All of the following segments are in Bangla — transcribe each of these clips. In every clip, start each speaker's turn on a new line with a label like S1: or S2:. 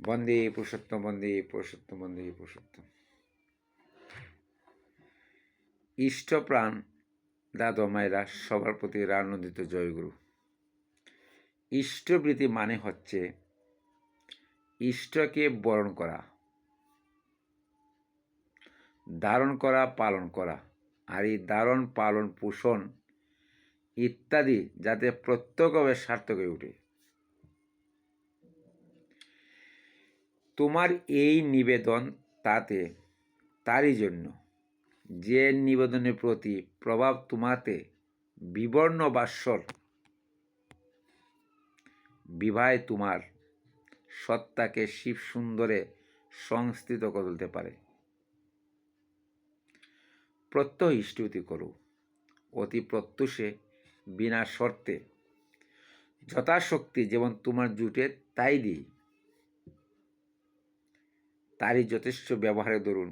S1: বন্দে পুরুষোত্তম, বন্দে পুরুষোত্তম, বন্দে পুরুষোত্তম। ইষ্টপ্রাণ দাদা মায়েরা সবার প্রতি আনন্দিত জয়গুরু। ইষ্টবৃত্তি মানে হচ্ছে ইষ্টকে বরণ করা, ধারণ করা, পালন করা। আর এই ধারণ, পালন, পোষণ ইত্যাদি যাতে প্রত্যক্ষভাবে সার্থক হয়ে ওঠে। তোমার এই নিবেদন তারই জন্য যে নিবেদনের প্রতি প্রভাব তোমাতে বিবর্ণ বাস্বর বিবাহে তোমার সত্তাকে শিব সুন্দরে সংস্থিত করে তুলতে পারে। প্রত্যহ ইষ্টবৃত্তি করো, অতি প্রত্যুষে, বিনা শর্তে, যথাশক্তি যেমন তোমার জুটে তাই দিই। তারই যথেষ্ট ব্যবহারে ধরুন।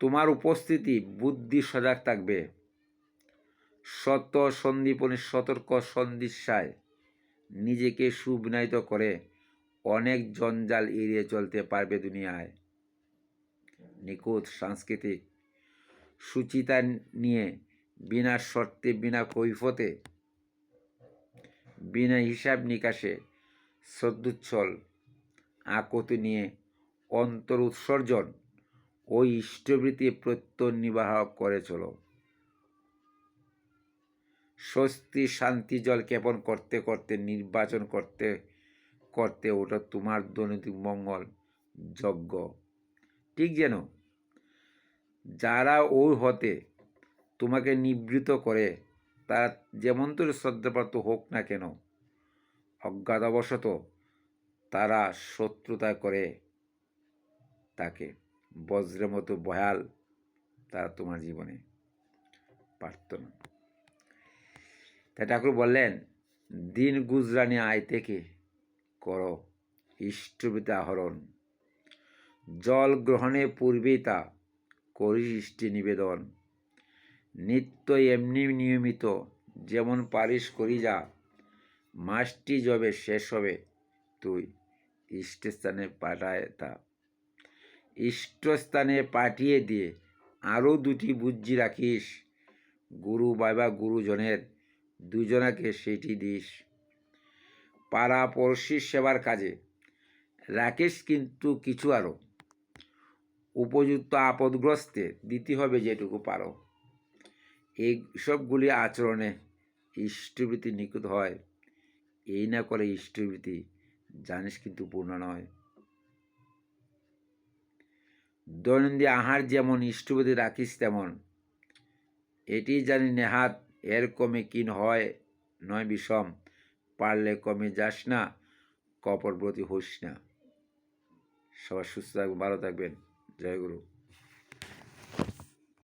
S1: তোমার উপস্থিতি বুদ্ধি সজাগ থাকবে, সত সন্দীপনে সতর্ক সন্দিশায় নিজেকে সুবিনয়িত করে অনেক জঞ্জাল এড়িয়ে চলতে পারবে দুনিয়ায়। নিখুঁত সাংস্কৃতিক সুচিতা নিয়ে বিনা শর্তে, বিনা কৈফতে, বিনা হিসাব নিকাশে শ্রদ্ধোচ্ছল আকুতি নিয়ে অন্তর উৎসর্জন ওই ইষ্টবৃত্তি প্রত্যয় নির্বাহ করে চলো। স্বস্তি শান্তি জল জ্ঞাপন করতে করতে, নির্বাচন করতে করতে ওটা তোমার দৈনন্দিন মঙ্গল যজ্ঞ। ঠিক যেন যারা ওই হতে তোমাকে নিবৃত করে, তারা যেমন তোর শ্রদ্ধাপ্রাপ্ত হোক না কেন, অজ্ঞাতবশত তারা শত্রুতা করে তাকে বজ্রের মতো ভয়াল তারা তোমার জীবনে পারত না। তাই ঠাকুর বললেন, দিন গুজরানি আয় থেকে করো ইষ্টবৃত্তি আহরণ, জল গ্রহণে পূর্বেই তা করিস ইষ্টে নিবেদন, নিত্য এমনি নিয়মিত যেমন পারিস করি যা, মাসটি যবে শেষ হবে তুই ইষ্টস্থানে পাঠায় তা। ইষ্টস্থানে পাঠিয়ে দিয়ে আরও দুটি বুদ্ধি রাখিস, গুরু বাবা গুরুজনের দুজনাকে সেটি দিস। পাড়া পড়শির সেবার কাজে রাখিস কিন্তু কিছু আরও, উপযুক্ত আপদগ্রস্তে দিতে হবে যেটুকু পারো। এই সবগুলি আচরণে ইষ্টবৃত্তি নিখুঁত হয়। এই না করে ইষ্টবৃত্তি জানিস কিন্তু পূর্ণ নয়। দৈনন্দিন আহার যেমন ইষ্টবৃত্তি রাখিস তেমন, এটি জানি নেহাত এর কমে কিন হয় নয় বিষম, পারলে কমে যাস না, কপটব্রতী হোস না। সবাই সুস্থ থাকবেন, ভালো থাকবেন। জয় গুরু।